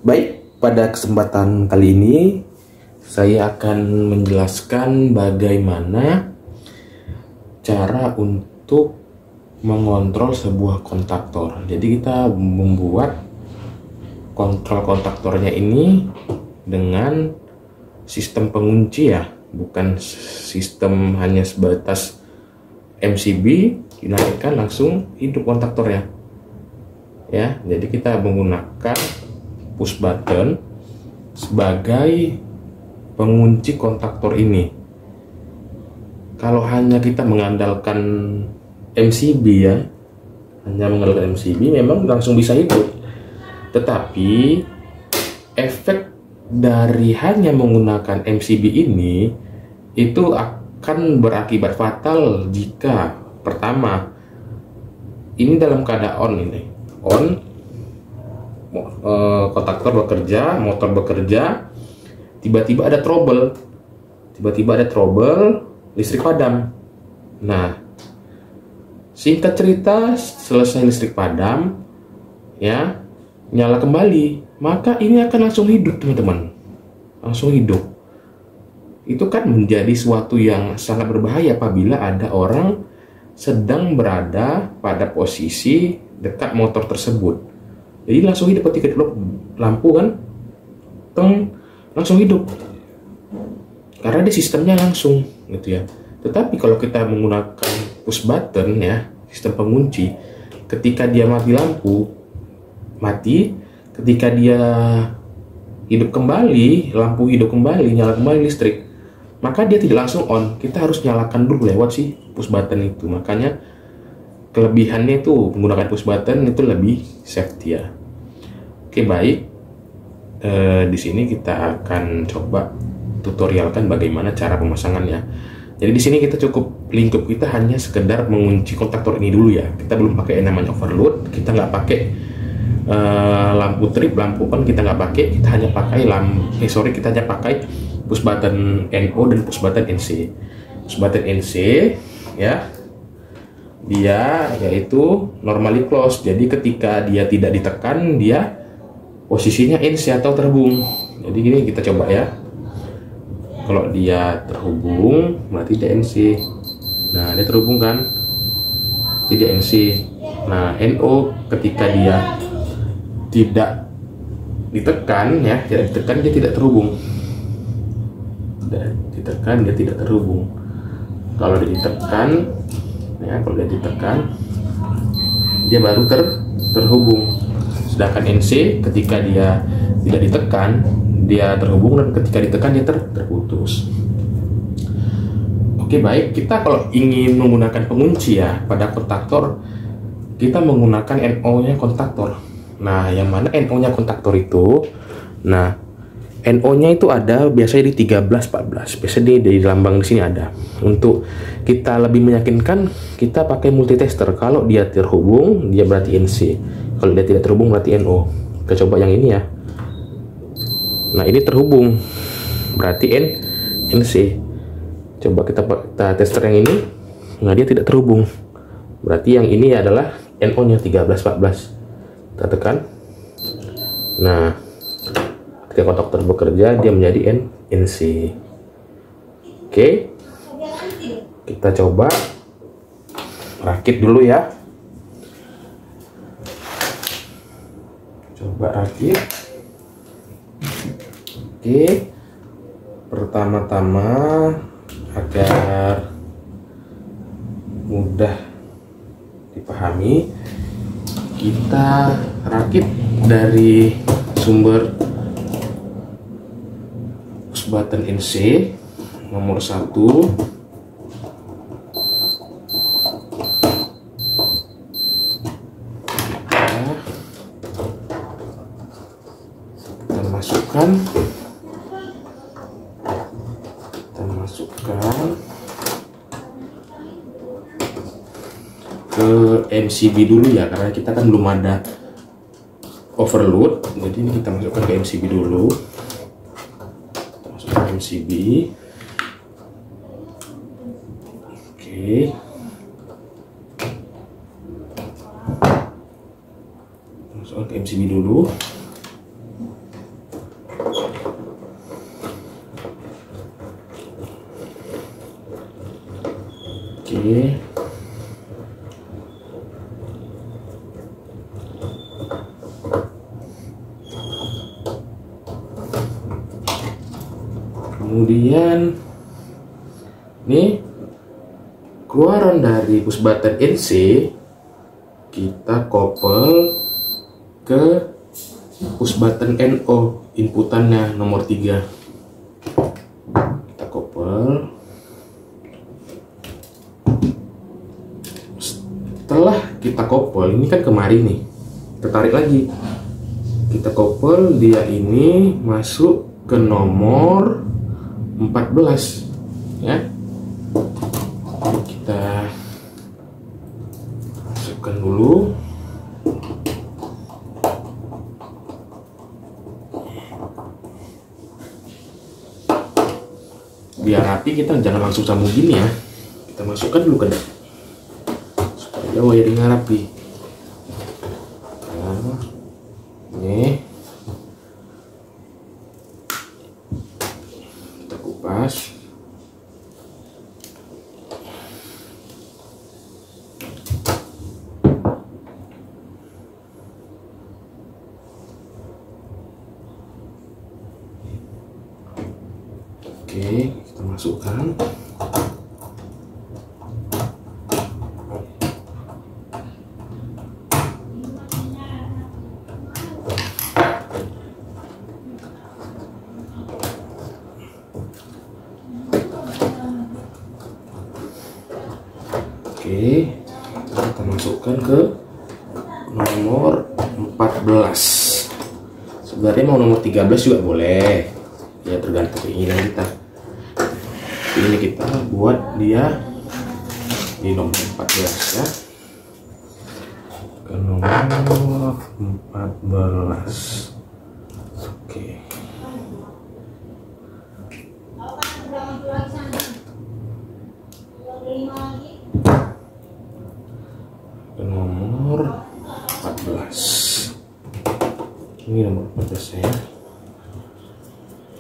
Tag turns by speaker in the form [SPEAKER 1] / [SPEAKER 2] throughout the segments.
[SPEAKER 1] Baik, pada kesempatan kali ini saya akan menjelaskan bagaimana cara untuk mengontrol sebuah kontaktor. Jadi kita membuat kontrol kontaktornya ini dengan sistem pengunci ya, bukan sistem hanya sebatas MCB dinaikkan langsung hidup kontaktornya. Ya, jadi kita menggunakan push button sebagai pengunci kontaktor ini. Kalau hanya kita mengandalkan MCB ya, hanya mengandalkan MCB memang langsung bisa hidup. Tetapi efek dari hanya menggunakan MCB ini itu akan berakibat fatal jika pertama ini dalam keadaan on ini. Kontaktor bekerja, motor bekerja, tiba-tiba ada trouble, listrik padam. Nah, singkat cerita, selesai listrik padam, ya, nyala kembali, maka ini akan langsung hidup teman-teman, langsung hidup. Itu kan menjadi suatu yang sangat berbahaya apabila ada orang sedang berada pada posisi dekat motor tersebut. Jadi langsung hidup ketika lampu kan, langsung hidup. Karena di sistemnya langsung gitu ya. Tetapi kalau kita menggunakan push button ya, sistem pengunci, ketika dia mati lampu, mati, ketika dia hidup kembali, lampu hidup kembali, nyala kembali listrik, maka dia tidak langsung on. Kita harus nyalakan dulu lewat si push button itu. Makanya kelebihannya itu menggunakan push button itu lebih safety ya. Oke, baik. Di sini kita akan coba tutorialkan bagaimana cara pemasangannya. Jadi di sini kita cukup lingkup kita hanya sekedar mengunci kontaktor ini dulu ya. Kita belum pakai yang namanya overload. Kita nggak pakai lampu trip, lampu on kita nggak pakai. Kita hanya pakai kita hanya pakai push button NO dan push button NC. Push button NC ya, dia yaitu normally close. Jadi ketika dia tidak ditekan, dia posisinya NC atau terhubung. Jadi gini kita coba ya. Kalau dia terhubung berarti dia NC. Nah, dia terhubung kan, jadi dia NC. Nah, NO ketika dia tidak ditekan ya, tidak ditekan dia tidak terhubung. Ditekan dia tidak terhubung. Kalau dia ditekan ya, kalau dia ditekan dia baru terhubung. Sedangkan NC ketika dia tidak ditekan dia terhubung, dan ketika ditekan dia terputus. Oke, baik. Kita kalau ingin menggunakan pengunci ya pada kontaktor, kita menggunakan NO-nya kontaktor. Nah, yang mana NO-nya kontaktor itu? Nah, NO-nya itu ada biasanya di 13-14. Biasanya di lambang di sini ada. Untuk kita lebih meyakinkan, kita pakai multitester. Kalau dia terhubung, dia berarti NC. Kalau dia tidak terhubung, berarti NO. Kita coba yang ini ya. Nah, ini terhubung, berarti NC. Coba kita tester yang ini. Nah, dia tidak terhubung. Berarti yang ini adalah NO-nya 13-14. Kita tekan. Nah, ketika kontaktor bekerja dia menjadi NC. Oke, kita coba rakit dulu ya. Coba rakit. Oke, pertama-tama agar mudah dipahami, kita rakit dari sumber push button NC nomor 1. Kita masukkan ke MCB dulu ya, karena kita kan belum ada overload. Jadi ini kita masukkan ke MCB dulu. Kita masukkan ke MCB. Oke. Masukkan ke MCB dulu. Oke. Kemudian nih keluaran dari push button NC kita couple ke push button NO, inputannya nomor 3. Kita couple. Setelah kita couple, ini kan kemari nih, kita tarik lagi, kita couple, dia ini masuk ke nomor 14 ya. Kita masukkan dulu. Biar rapi, kita jangan langsung sambung gini ya, kita masukkan dulu ke dalam supaya wiringnya rapi. Nah, ini kita kupas. Oke, kita masukkan. Oke, kita masukkan ke nomor 14. Sebenarnya mau nomor 13 juga boleh, ya tergantung keinginan kita. Ini kita buat dia di nomor 14 ya, ke nomor 14. Oke, ke nomor 14. Ini nomor 14 ya,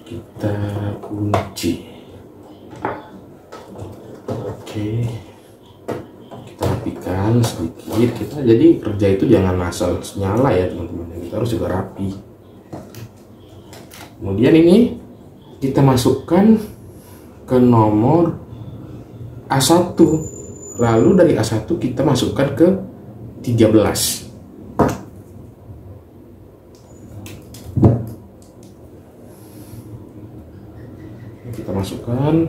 [SPEAKER 1] kita kunci. Oke, kita rapikan sedikit. Kita jadi kerja itu jangan asal nyala ya teman-teman, kita harus juga rapi. Kemudian ini kita masukkan ke nomor A1, lalu dari A1 kita masukkan ke 13. Kita masukkan.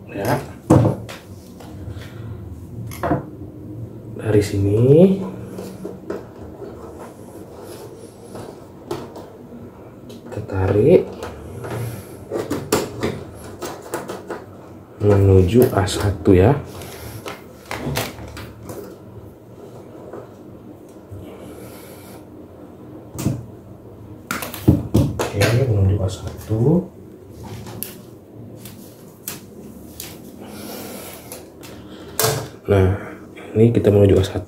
[SPEAKER 1] Ya. Dari sini kita tarik menuju A1 ya. Oke, menuju A1. Nah, ini kita menuju A1.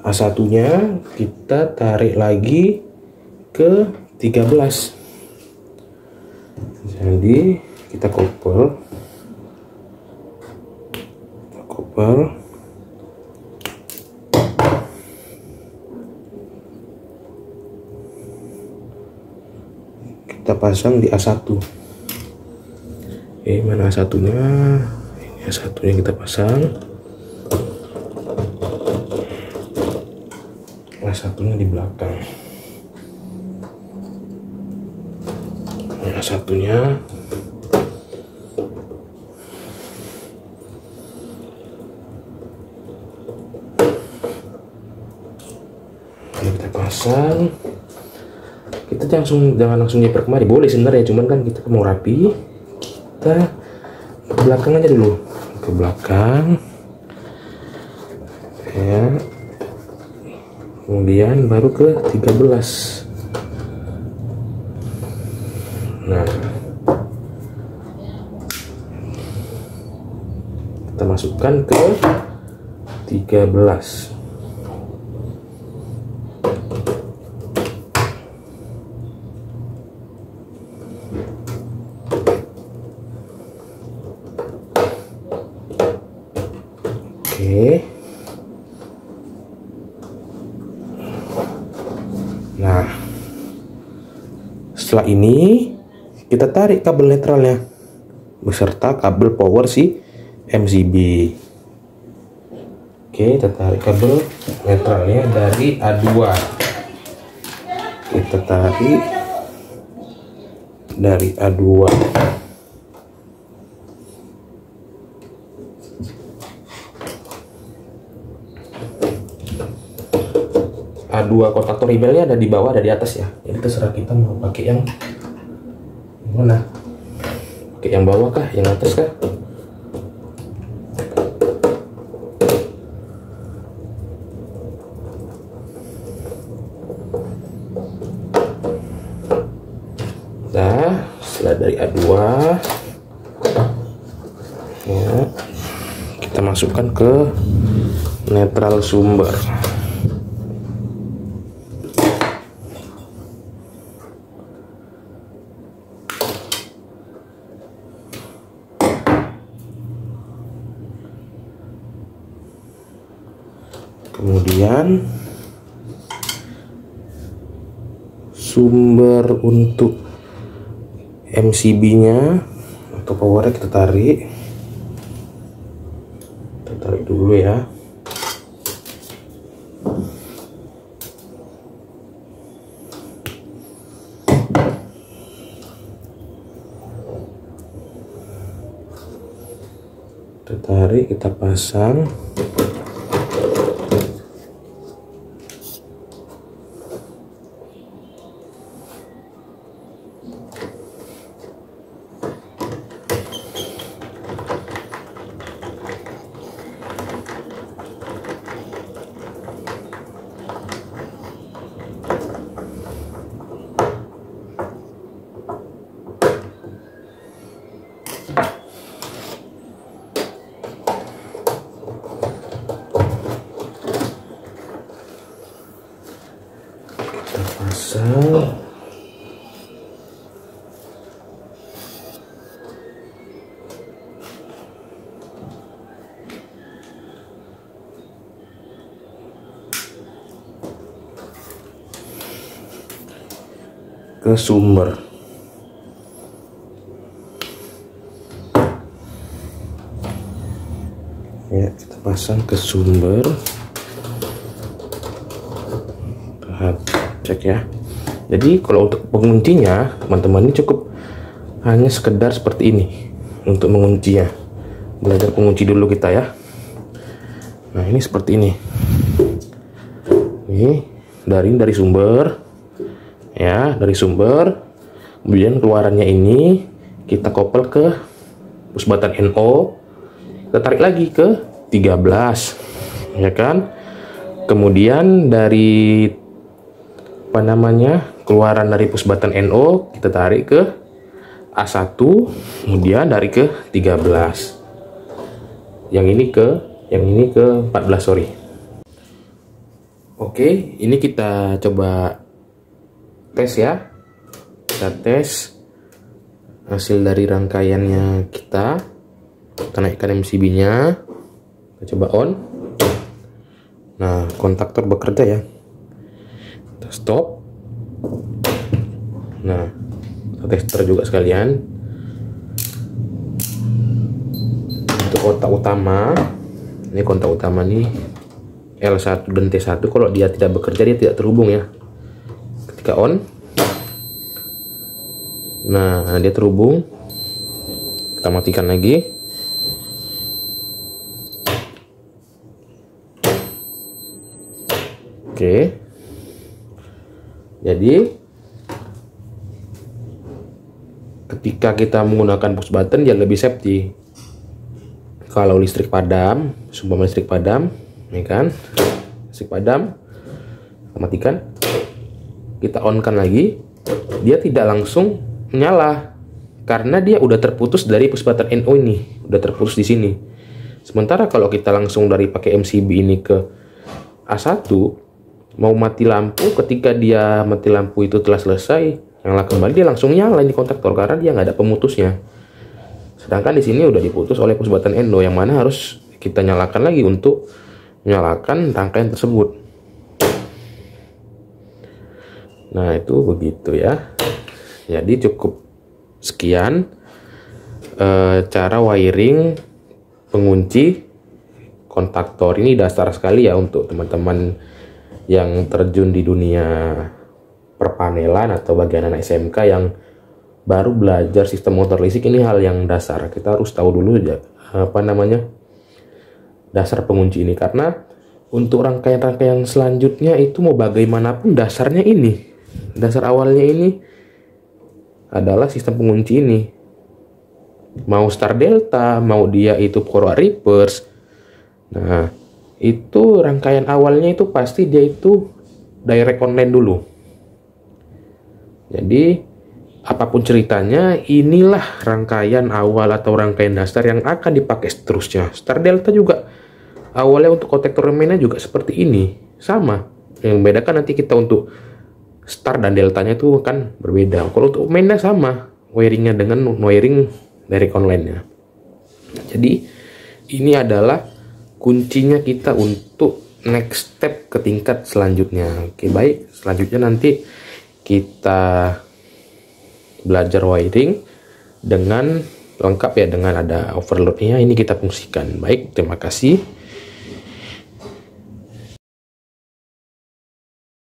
[SPEAKER 1] A1-nya kita tarik lagi ke 13. Jadi kita couple. Kita pasang di A1. Mana A1-nya? Ini A1-nya kita pasang. A1-nya di belakang. Ini A1-nya. Kita pasang. Kita jangan langsung nyeper kemari, boleh sebenarnya, cuman kan kita mau rapi, kita ke belakang aja dulu, ke belakang ya, kemudian baru ke 13. Nah, kita kita masukkan ke 13. Oke. Nah, setelah ini kita tarik kabel netralnya beserta kabel power si MCB. Oke, kita tarik kabel netralnya dari A2. Kita tarik dari A2. A2 kontaktor rebelnya ada di bawah, ada di atas ya. Jadi terserah kita mau pakai yang mana. Pakai yang bawah kah, yang atas kah? Nah, setelah dari A2 ya, kita masukkan ke netral sumber. Kemudian sumber untuk MCB-nya atau powernya kita tarik. Kita tarik dulu ya. Kita tarik, kita pasang. Pasang. Ke sumber. Ya, kita pasang ke sumber. Cek ya. Jadi kalau untuk penguncinya teman-teman ini cukup hanya sekedar seperti ini untuk menguncinya. Belajar pengunci dulu kita ya. Nah, ini seperti ini. Ini dari sumber ya, dari sumber. Kemudian keluarannya ini kita koppel ke push button NO. Kita tarik lagi ke 13 ya kan. Kemudian dari keluaran dari push button NO kita tarik ke A1, kemudian dari ke 13. Yang ini ke 14, sorry. Oke, ini kita coba tes ya. Kita tes hasil dari rangkaiannya kita naikkan MCB-nya. Kita coba on. Nah, kontaktor bekerja ya. Kita stop. Nah, kita tester juga sekalian. Untuk kontak utama, ini kontak utama nih L1 dan T1. Kalau dia tidak bekerja, dia tidak terhubung ya. Ketika on, nah dia terhubung. Kita matikan lagi. Oke. Jadi ketika kita menggunakan push button dia lebih safety. Kalau listrik padam, sumber listrik padam, ya kan? Listrik padam, kita matikan. Kita on-kan lagi, dia tidak langsung menyala karena dia udah terputus dari push button NO ini, udah terputus di sini. Sementara kalau kita langsung dari pakai MCB ini ke A1, mau mati lampu, ketika dia mati lampu itu telah selesai, nyala kembali, dia langsung nyala di kontaktor karena dia nggak ada pemutusnya. Sedangkan di sini udah diputus oleh push button endo, yang mana harus kita nyalakan lagi untuk menyalakan rangkaian tersebut. Nah, itu begitu ya. Jadi cukup sekian cara wiring pengunci kontaktor. Ini dasar sekali ya untuk teman-teman yang terjun di dunia perpanelan atau bagian anak SMK yang baru belajar sistem motor listrik. Ini hal yang dasar, kita harus tahu dulu ya dasar pengunci ini, karena untuk rangkaian-rangkaian selanjutnya itu mau bagaimanapun dasarnya ini, dasar awalnya ini adalah sistem pengunci ini. Mau start delta, mau dia itu forward reverse, nah itu rangkaian awalnya itu pasti dia itu direct online dulu. Jadi apapun ceritanya, inilah rangkaian awal atau rangkaian dasar yang akan dipakai seterusnya. Start delta juga awalnya untuk kontaktor mainnya juga seperti ini, sama. Yang membedakan nanti kita untuk start dan deltanya itu kan berbeda. Kalau untuk mainnya sama, wiringnya dengan wiring direct online-nya. Jadi ini adalah kuncinya kita untuk next step ke tingkat selanjutnya. Oke, baik. Selanjutnya nanti kita belajar wiring dengan lengkap ya, dengan ada overloadnya. Ini kita fungsikan. Baik, terima kasih.